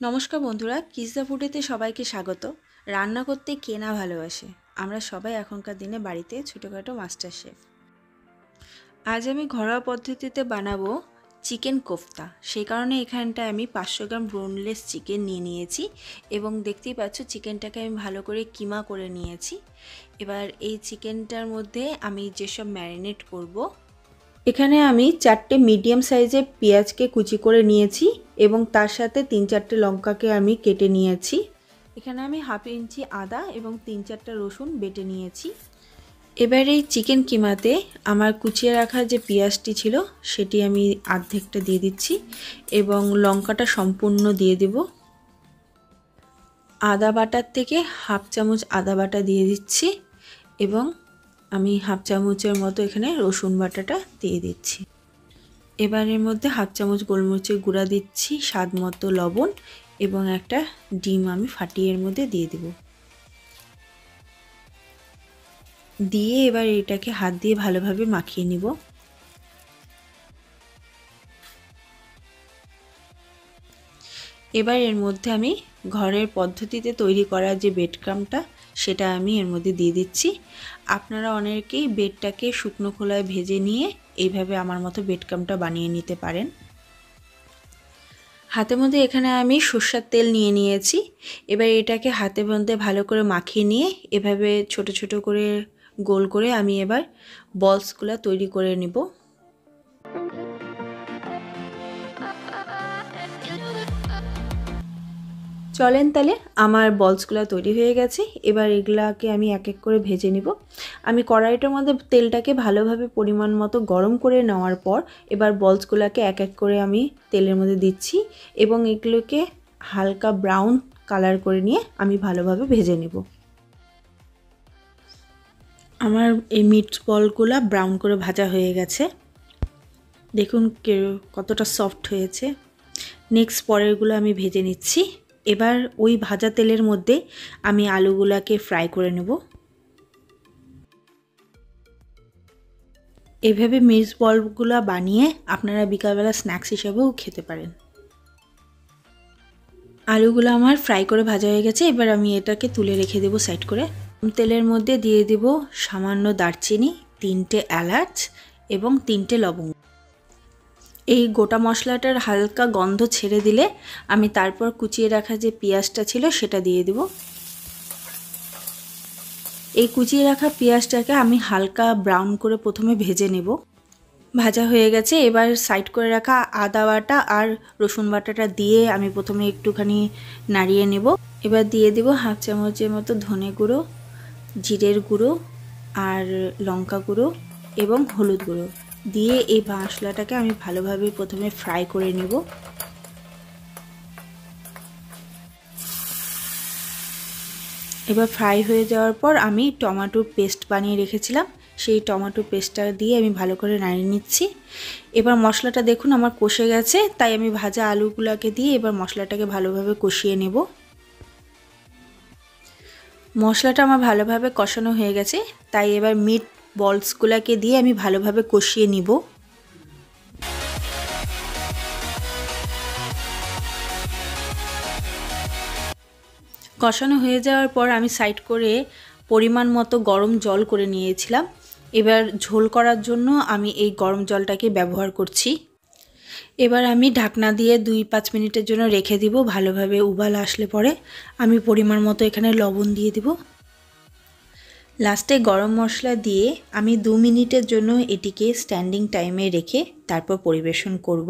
নমস্কার বন্ধুরা, কিসদা ফুডেতে সবাইকে স্বাগত। রান্না করতে কে না ভালোবাসে। আমরা সবাই এখনকার দিনে বাড়িতে ছোটোখাটো মাস্টার শেফ। আজ আমি ঘরোয়া পদ্ধতিতে বানাবো চিকেন কোফতা। সেই কারণে এখানটায় আমি 500 গ্রাম বোনলেস চিকেন নিয়ে নিয়েছি এবং দেখতেই পাচ্ছ চিকেনটাকে আমি ভালো করে কিমা করে নিয়েছি। এবার এই চিকেনটার মধ্যে আমি যেসব ম্যারিনেট করব, এখানে আমি 4টে মিডিয়াম সাইজের পেঁয়াজকে কুচি করে নিয়েছি এবং তার সাথে 3-4টে লঙ্কাকে আমি কেটে নিয়েছি। এখানে আমি হাফ ইঞ্চি আদা এবং 3-4টা রসুন বেটে নিয়েছি। এবার এই চিকেন কিমাতে আমার কুচিয়ে রাখা যে পেঁয়াজটি ছিল সেটি আমি অর্ধেকটা দিয়ে দিচ্ছি এবং লঙ্কাটা সম্পূর্ণ দিয়ে দেব। আদা বাটার থেকে হাফ চামচ আদা বাটা দিয়ে দিচ্ছি এবং আমি হাফ চামচের মতো এখানে রসুন বাটাটা দিয়ে দিচ্ছি। এবার এর মধ্যে হাফ চামচ গোলমরিচের গুঁড়া দিচ্ছি, স্বাদ মতো লবণ এবং একটা ডিম আমি ফাটিয়ে এর মধ্যে দিয়ে দেব। দিয়ে এবার এটাকে হাত দিয়ে ভালোভাবে মাখিয়ে নিব। এবার এর মধ্যে আমি ঘরের পদ্ধতিতে তৈরি করা যে ব্রেড ক্রাম্বটা সেটা আমি এর মধ্যে দিয়ে দিচ্ছি। আপনারা অনেকেই ব্রেডটাকে শুকনো খোলায় ভেজে নিয়ে এইভাবে আমার মতো ব্রেড ক্রাম্বটা বানিয়ে নিতে পারেন। হাতের মধ্যে এখানে আমি সরষের তেল নিয়ে নিয়েছি। এবার এটাকে হাতের মধ্যে ভালো করে মাখিয়ে নিয়ে এভাবে ছোট ছোট করে গোল করে আমি এবার বলসগুলো তৈরি করে নিব। চলেন তাহলে, আমার বলসগুলো তৈরি হয়ে গেছে। এবার এগুলাকে আমি এক এক করে ভেজে নিব। আমি কড়াইটার মধ্যে তেলটাকে ভালোভাবে পরিমাণ মতো গরম করে নেওয়ার পর এবার বলসগুলোকে এক এক করে আমি তেলের মধ্যে দিচ্ছি এবং এগুলোকে হালকা ব্রাউন কালার করে নিয়ে আমি ভালোভাবে ভেজে নেব। আমার এই মিট বলগুলো ব্রাউন করে ভাজা হয়ে গেছে, দেখুন কতটা সফট হয়েছে। নেক্সট পরেরগুলো আমি ভেজে নিচ্ছি। এবার ওই ভাজা তেলের মধ্যে আমি আলুগুলাকে ফ্রাই করে নেব। এভাবে মিক্স বলগুলো বানিয়ে আপনারা বিকালবেলা স্ন্যাক্স হিসেবেও খেতে পারেন। আলুগুলো আমার ফ্রাই করে ভাজা হয়ে গেছে। এবার আমি এটাকে তুলে রেখে দেব সাইড করে। তেলের মধ্যে দিয়ে দেব সামান্য দারচিনি, 3টে এলাচ এবং 3টে লবঙ্গ। এই গোটা মশলাটার হালকা গন্ধ ছেড়ে দিলে আমি তারপর কুচিয়ে রাখা যে পেঁয়াজটা ছিল সেটা দিয়ে দেব। এই কুচিয়ে রাখা পেঁয়াজটাকে আমি হালকা ব্রাউন করে প্রথমে ভেজে নেব। ভাজা হয়ে গেছে। এবার সাইড করে রাখা আদা বাটা আর রসুন বাটাটা দিয়ে আমি প্রথমে একটুখানি নাড়িয়ে নেব। এবার দিয়ে দেব হাফ চামচের মতো ধনে গুঁড়ো, জিরের গুঁড়ো আর লঙ্কা গুঁড়ো এবং হলুদ গুঁড়ো দিয়ে এই মশলাটাকে আমি ভালোভাবে প্রথমে ফ্রাই করে নেব। এবার ফ্রাই হয়ে যাওয়ার পর আমি টমেটোর পেস্ট বানিয়ে রেখেছিলাম, সেই টমেটো পেস্টটা দিয়ে আমি ভালো করে নাড়িয়ে নিচ্ছি। এবার মশলাটা দেখুন আমার কষে গেছে, তাই আমি ভাজা আলুগুলোকে দিয়ে এবার মশলাটাকে ভালোভাবে কষিয়ে নেব। মশলাটা আমার ভালোভাবে কষানো হয়ে গেছে, তাই এবার মিট বলসগুলোকে দিয়ে আমি ভালোভাবে কষিয়ে নিব। কষানো হয়ে যাওয়ার পর আমি সাইড করে পরিমাণ মতো গরম জল করে নিয়েছিলাম। এবার ঝোল করার জন্য আমি এই গরম জলটাকে ব্যবহার করছি। এবার আমি ঢাকনা দিয়ে 2-5 মিনিটের জন্য রেখে দিব। ভালোভাবে উবাল আসলে পরে আমি পরিমাণ মতো এখানে লবণ দিয়ে দিব। লাস্টে গরম মশলা দিয়ে আমি 2 মিনিটের জন্য এটিকে স্ট্যান্ডিং টাইমে রেখে তারপর পরিবেশন করব।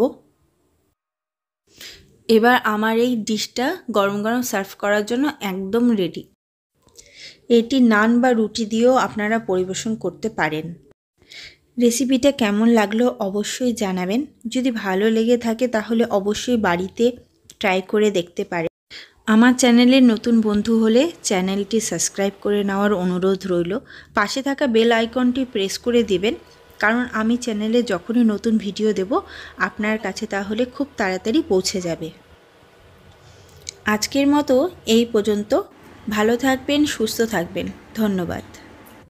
এবার আমার এই ডিশটা গরম গরম সার্ভ করার জন্য একদম রেডি। এটি নান বা রুটি দিয়েও আপনারা পরিবেশন করতে পারেন। রেসিপিটা কেমন লাগলো অবশ্যই জানাবেন। যদি ভালো লেগে থাকে তাহলে অবশ্যই বাড়িতে ট্রাই করে দেখতে পারেন। আমার চ্যানেলের নতুন বন্ধু হলে চ্যানেলটি সাবস্ক্রাইব করে নেওয়ার অনুরোধ রইল। পাশে থাকা বেল আইকনটি প্রেস করে দিবেন, কারণ আমি চ্যানেলে যখনই নতুন ভিডিও দেব আপনার কাছে তাহলে খুব তাড়াতাড়ি পৌঁছে যাবে। আজকের মতো এই পর্যন্ত। ভালো থাকবেন, সুস্থ থাকবেন। ধন্যবাদ।